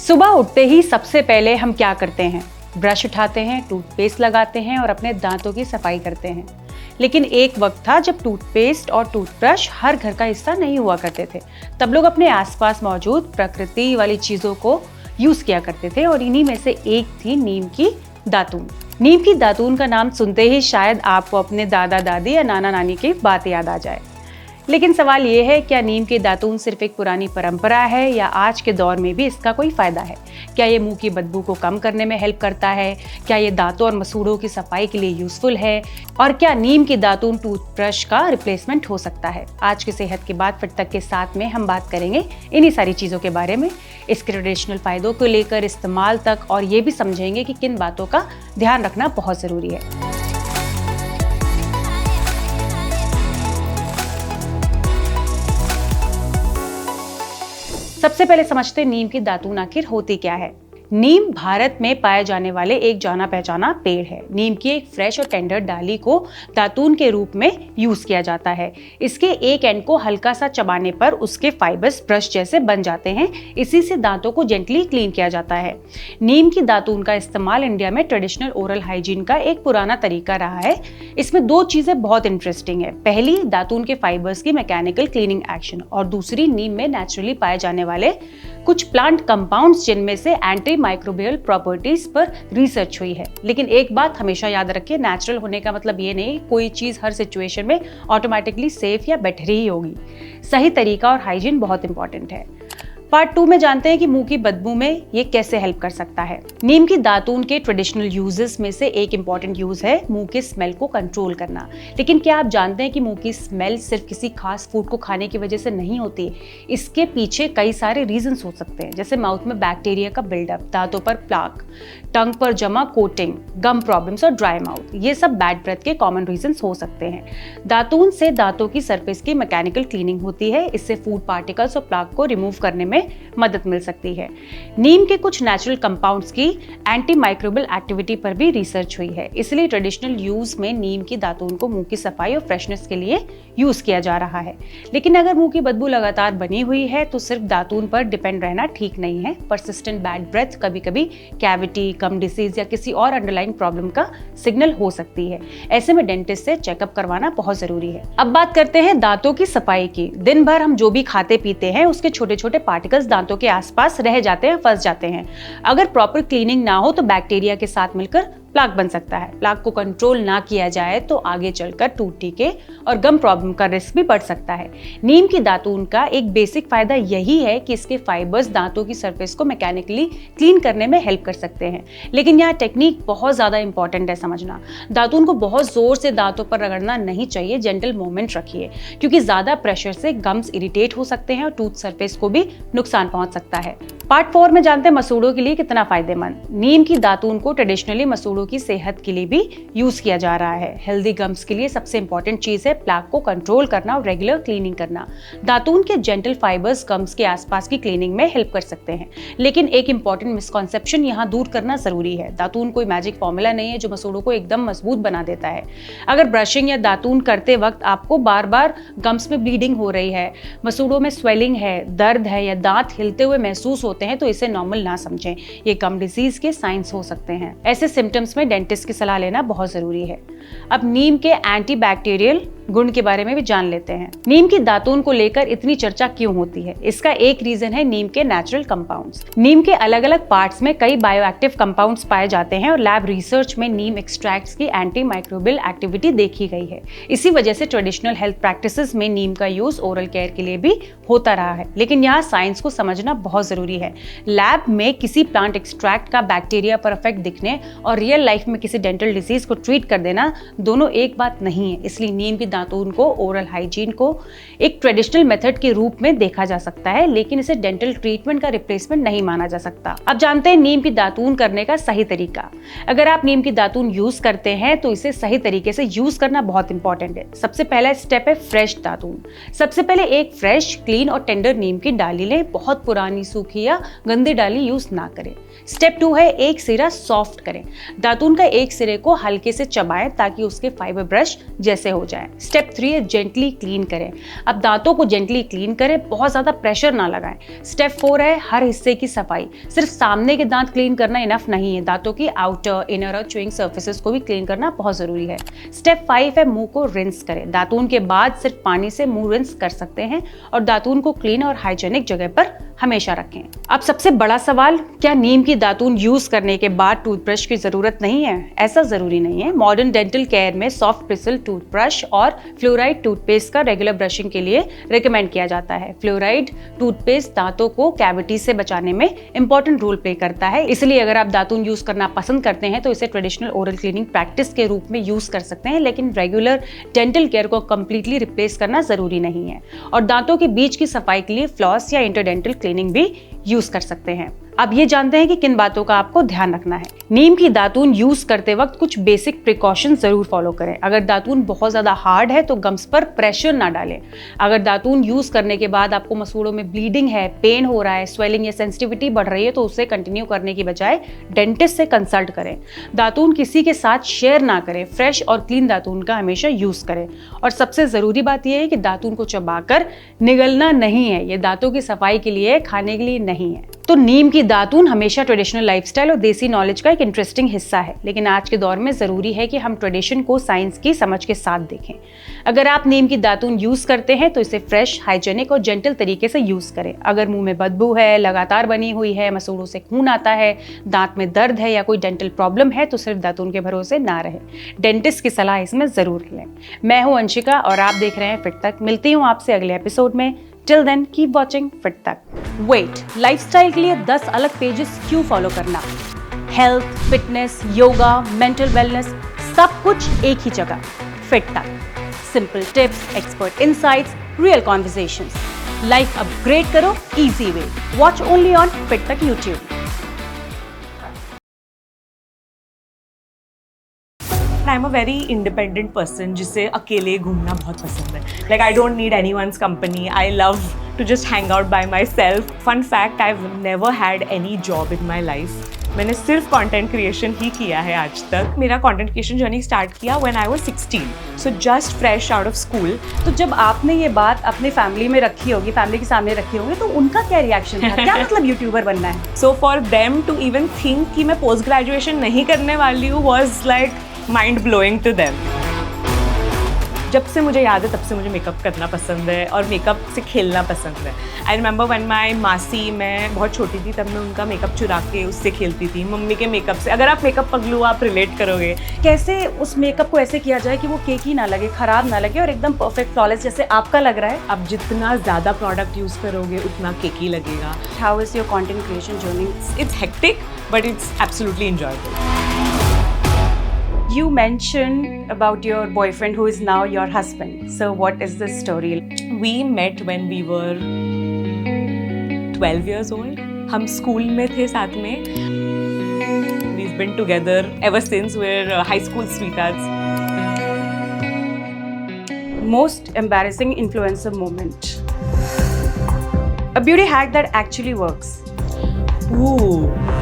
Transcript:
सुबह उठते ही सबसे पहले हम क्या करते हैं? ब्रश उठाते हैं, टूथपेस्ट लगाते हैं और अपने दांतों की सफाई करते हैं। लेकिन एक वक्त था जब टूथपेस्ट और टूथब्रश हर घर का हिस्सा नहीं हुआ करते थे। तब लोग अपने आसपास मौजूद प्रकृति वाली चीजों को यूज किया करते थे और इन्हीं में से एक थी नीम की दातून। नीम की दातून का नाम सुनते ही शायद आपको अपने दादा दादी या नाना नानी की बात याद आ जाए। लेकिन सवाल ये है, क्या नीम की दातून सिर्फ एक पुरानी परंपरा है या आज के दौर में भी इसका कोई फायदा है? क्या ये मुंह की बदबू को कम करने में हेल्प करता है? क्या ये दांतों और मसूड़ों की सफाई के लिए यूजफुल है? और क्या नीम की दातून टूथब्रश का रिप्लेसमेंट हो सकता है? आज की सेहत की बात फिर तक के साथ में हम बात करेंगे इन्हीं सारी चीजों के बारे में, इसके ट्रेडिशनल फायदों को लेकर इस्तेमाल तक, और ये भी समझेंगे कि किन बातों का ध्यान रखना बहुत जरूरी है। सबसे पहले समझते हैं नीम की दातून आखिर होती क्या है। नीम भारत में पाए जाने वाले एक जाना पहचाना पेड़ है। नीम की एक फ्रेश और टेंडर डाली को दातून के रूप में यूज किया जाता है। इसके एक एंड को हल्का सा चबाने पर उसके फाइबर्स ब्रश जैसे बन जाते हैं। इसी से दांतों को जेंटली क्लीन किया जाता है। नीम की दातून का इस्तेमाल इंडिया में ट्रेडिशनल ओरल हाइजीन का एक पुराना तरीका रहा है। इसमें दो चीजें बहुत इंटरेस्टिंग है। पहली, दातून के फाइबर्स की मैकेनिकल क्लीनिंग एक्शन, और दूसरी, नीम में नेचुरली पाए जाने वाले कुछ प्लांट कंपाउंड्स जिनमें से एंटी माइक्रोबियल प्रॉपर्टीज पर रिसर्च हुई है। लेकिन एक बात हमेशा याद रखिए, नेचुरल होने का मतलब ये नहीं कोई चीज हर सिचुएशन में ऑटोमेटिकली सेफ या बेटर ही होगी। सही तरीका और हाइजीन बहुत इंपॉर्टेंट है। पार्ट 2 में जानते हैं कि मुंह की बदबू में ये कैसे हेल्प कर सकता है। नीम की दातून के ट्रेडिशनल यूजेस में से एक इंपॉर्टेंट यूज है मुंह के स्मेल को कंट्रोल करना। लेकिन क्या आप जानते हैं कि मुंह की स्मेल सिर्फ किसी खास फूड को खाने की वजह से नहीं होती? इसके पीछे कई सारे रीजंस हो सकते हैं, जैसे माउथ में बैक्टीरिया का बिल्डअप, दांतों पर प्लाक, टंग पर जमा कोटिंग, गम प्रॉब्लम्स और ड्राई माउथ। ये सब बैड ब्रेथ के कॉमन रीजंस हो सकते हैं। दातून से दांतों की सरफेस की मैकेनिकल क्लीनिंग होती है। इससे फूड पार्टिकल्स और प्लाक को रिमूव करने में मदद मिल सकती है। नीम के कुछ नेचुरल कंपाउंड्स की एंटी माइक्रोबियल एक्टिविटी पर भी रिसर्च हुई है। इसलिए ट्रेडिशनल यूज में नीम की दातून को मुंह की सफाई और फ्रेशनेस के लिए यूज किया जा रहा है। लेकिन अगर मुंह की बदबू लगातार बनी हुई है तो सिर्फ दातून पर डिपेंड रहना ठीक नहीं है। परसिस्टेंट बैड ब्रेथ कभी कभी कैविटी, गम डिसीज या किसी और अंडरलाइंग प्रॉब्लम का सिग्नल हो सकती है। ऐसे में डेंटिस्ट से चेकअप करवाना बहुत जरूरी है। अब बात करते हैं दांतों की सफाई की। दिन भर हम जो भी खाते पीते हैं उसके छोटे छोटे पार्टिकल्स दांतों के आसपास रह जाते हैं, फंस जाते हैं। अगर प्रॉपर क्लीनिंग ना हो तो बैक्टीरिया के साथ मिलकर प्लाक बन सकता है। प्लाक को कंट्रोल ना किया जाए तो आगे चलकर टूथ टीके और गम प्रॉब्लम का रिस्क भी बढ़ सकता है। नीम की दातून का एक बेसिक फायदा यही है कि इसके फाइबर्स दांतों की सरफेस को मैकेनिकली क्लीन करने में हेल्प कर सकते हैं। लेकिन यहाँ टेक्निक बहुत ज्यादा इंपॉर्टेंट है समझना। दातून को बहुत जोर से दांतों पर रगड़ना नहीं चाहिए, जेंटल मूवमेंट रखिए, क्योंकि ज्यादा प्रेशर से गम्स इरिटेट हो सकते हैं और टूथ सरफेस को भी नुकसान पहुंच सकता है। पार्ट 4 में जानते हैं मसूड़ों के लिए कितना फायदेमंद। नीम की दातून को ट्रेडिशनली मसूड़ों की सेहत के लिए भी यूज किया जा रहा है। हेल्दी गम्स के लिए सबसे इंपॉर्टेंट चीज है प्लाक को कंट्रोल करना और रेगुलर क्लीनिंग करना। दातून के जेंटल फाइबर्स गम्स के आसपास की क्लीनिंग में हेल्प कर सकते हैं। लेकिन एक इंपॉर्टेंट मिसकॉन्सेप्शन यहाँ दूर करना जरूरी है। दातून कोई मैजिक फॉर्मूला नहीं है जो मसूड़ों को एकदम मजबूत बना देता है। अगर ब्रशिंग या दातून करते वक्त आपको बार बार गम्स में ब्लीडिंग हो रही है, मसूड़ों में स्वेलिंग है, दर्द है या दांत हिलते हुए महसूस होते हैं तो इसे नॉर्मल ना समझें। ये गम डिजीज के साइंस हो सकते हैं। ऐसे सिम्टम्स में डेंटिस्ट की सलाह लेना बहुत जरूरी है। अब नीम के एंटीबैक्टीरियल गुण के बारे में भी जान लेते हैं। नीम की दातून को लेकर इतनी चर्चा क्यों होती है? इसका एक रीजन है नीम के नेचुरल कंपाउंड्स। नीम के अलग अलग पार्ट्स में कई बायोएक्टिव कंपाउंड्स पाए जाते हैं और लैब रिसर्च में नीम एक्सट्रैक्ट्स की एंटी माइक्रोबियल एक्टिविटी देखी गई है। इसी वजह से ट्रेडिशनल हेल्थ प्रैक्टिसेस में नीम का यूज ओरल केयर के लिए भी होता रहा है। लेकिन यहाँ साइंस को समझना बहुत जरूरी है। लैब में किसी प्लांट एक्सट्रैक्ट का बैक्टीरिया पर इफेक्ट दिखने और रियल लाइफ में किसी डेंटल डिजीज को ट्रीट कर देना दोनों एक बात नहीं है। इसलिए नीम की दातून को ओरल हाइजीन को एक ट्रेडिशनल मेथड के रूप में देखा जा सकता है, लेकिन इसे डेंटल ट्रीटमेंट का रिप्लेसमेंट नहीं माना जा सकता। अब जानते हैं नीम की दातून करने का सही तरीका। अगर आप नीम की दातून यूज करते हैं तो इसे सही तरीके से यूज करना बहुत इंपॉर्टेंट है। सबसे पहला स्टेप है फ्रेश दातून। सबसे पहले एक फ्रेश, क्लीन और टेंडर नीम की डाली लें। बहुत पुरानी, सूखी या गंदी डाली यूज ना करें। स्टेप 2 है एक सिरा सॉफ्ट करें। दातून का एक सिरे को हल्के से चबाएं ताकि उसके फाइबर ब्रश जैसे हो जाए। स्टेप 3 है जेंटली क्लीन करें। अब दांतों को जेंटली क्लीन करें, बहुत ज़्यादा प्रेशर ना लगाएं। स्टेप 4 है हर हिस्से की सफाई। सिर्फ सामने के दांत क्लीन करना इनफ नहीं है, दांतों की आउटर, इनर और च्यूइंग सर्फेसेस को भी क्लीन करना बहुत ज़रूरी है। स्टेप 5 है मुंह को रिंस करें। दातून के बाद सिर्फ पानी से मुंह रिंस कर सकते हैं और दातून को क्लीन और हाइजेनिक जगह पर हमेशा रखें। अब सबसे बड़ा सवाल, क्या नीम की दातून यूज करने के बाद टूथब्रश की जरूरत नहीं है? ऐसा जरूरी नहीं है। मॉडर्न डेंटल केयर में सॉफ्ट ब्रिसल टूथब्रश और फ्लोराइड टूथपेस्ट का रेगुलर ब्रशिंग के लिए रिकमेंड किया जाता है। फ्लोराइड टूथपेस्ट दांतों को कैविटी से बचाने में इंपॉर्टेंट रोल प्ले करता है, इसलिए अगर आप दातून यूज करना पसंद करते हैं तो इसे ट्रेडिशनल ओरल क्लीनिंग प्रैक्टिस के रूप में यूज कर सकते हैं, लेकिन रेगुलर डेंटल केयर को कंप्लीटली रिप्लेस करना जरूरी नहीं है। और दांतों के बीच की सफाई के लिए फ्लॉस या इंटरडेंटल क्लीनिंग भी यूज कर सकते हैं। अब ये जानते हैं कि किन बातों का आपको ध्यान रखना है। नीम की दातून यूज करते वक्त कुछ बेसिक प्रिकॉशन जरूर फॉलो करें। अगर दातून बहुत ज्यादा हार्ड है तो गम्स पर प्रेशर ना डालें। अगर दातून यूज करने के बाद आपको मसूड़ों में ब्लीडिंग है, पेन हो रहा है, स्वेलिंग या सेंसिटिविटी बढ़ रही है तो उसे कंटिन्यू करने की बजाय डेंटिस्ट से कंसल्ट करें। दातून किसी के साथ शेयर ना करें। फ्रेश और क्लीन दातून का हमेशा यूज करें। और सबसे जरूरी बात यह है कि दातून को चबाकर निगलना नहीं है। ये दांतों की सफाई के लिए, खाने के लिए नहीं है। तो नीम की दातून हमेशा ट्रेडिशनल लाइफस्टाइल और देसी नॉलेज का एक इंटरेस्टिंग हिस्सा है, लेकिन आज के दौर में जरूरी है कि हम ट्रेडिशन को साइंस की समझ के साथ देखें। अगर आप नीम की दातून यूज करते हैं तो इसे फ्रेश, हाइजेनिक और जेंटल तरीके से यूज करें। अगर मुंह में बदबू है, लगातार बनी हुई है, मसूड़ों से खून आता है, दांत में दर्द है या कोई डेंटल प्रॉब्लम है तो सिर्फ दातून के भरोसे ना रहे, डेंटिस्ट की सलाह इसमें जरूर लें। मैं हूं अंशिका और आप देख रहे हैं फिट तक। मिलती हूं आपसे अगले एपिसोड में। Till then, keep watching Fit Tak. Wait, lifestyle के लिए 10 अलग पेजेस क्यों फॉलो करना? Health, fitness, yoga, mental wellness, सब कुछ एक ही जगह, Fit Tak. Simple tips, expert insights, real conversations. Life upgrade करो easy way. Watch only on Fit Tak YouTube. I am a very independent person जिसे अकेले घूमना बहुत पसंद है। Like I don't need anyone's company. I love to just hang out bye my self. Fun fact, I have never had any job in my life. मैंने सिर्फ content creation ही किया है आज तक। मेरा कंटेंट क्रिएशन जर्नी स्टार्ट किया when I was 16, so just fresh out of school. तो जब आपने ये बात अपने फैमिली में रखी होगी, फैमिली के सामने रखी होगी, तो उनका क्या रिएक्शन था? क्या मतलब यूट्यूबर बनना है? So for them to even think कि मैं पोस्ट ग्रेजुएशन नहीं करने वाली हूँ was like mind blowing to them. जब से मुझे याद है तब से मुझे मेकअप करना पसंद है और मेकअप से खेलना पसंद है। आई रिमेंबर व्हेन माई मासी, मैं बहुत छोटी थी तब मैं उनका मेकअप चुरा के उससे खेलती थी, मम्मी के मेकअप से। अगर आप मेकअप पगलू आप रिलेट करोगे। कैसे उस मेकअप को ऐसे किया जाए कि वो केकी ना लगे, खराब ना लगे और एकदम परफेक्ट फ्लॉलेस जैसे आपका लग रहा है? आप जितना ज़्यादा प्रोडक्ट यूज़ करोगे उतना केकी लगेगा। How is your content creation journey? It's hectic but it's absolutely enjoyable. You mentioned about your boyfriend who is now your husband. So what is the story? We met when we were 12 years old. हम school में थे साथ में। We've been together ever since. We're high school sweethearts. Most embarrassing influencer moment. A beauty hack that actually works. Ooh.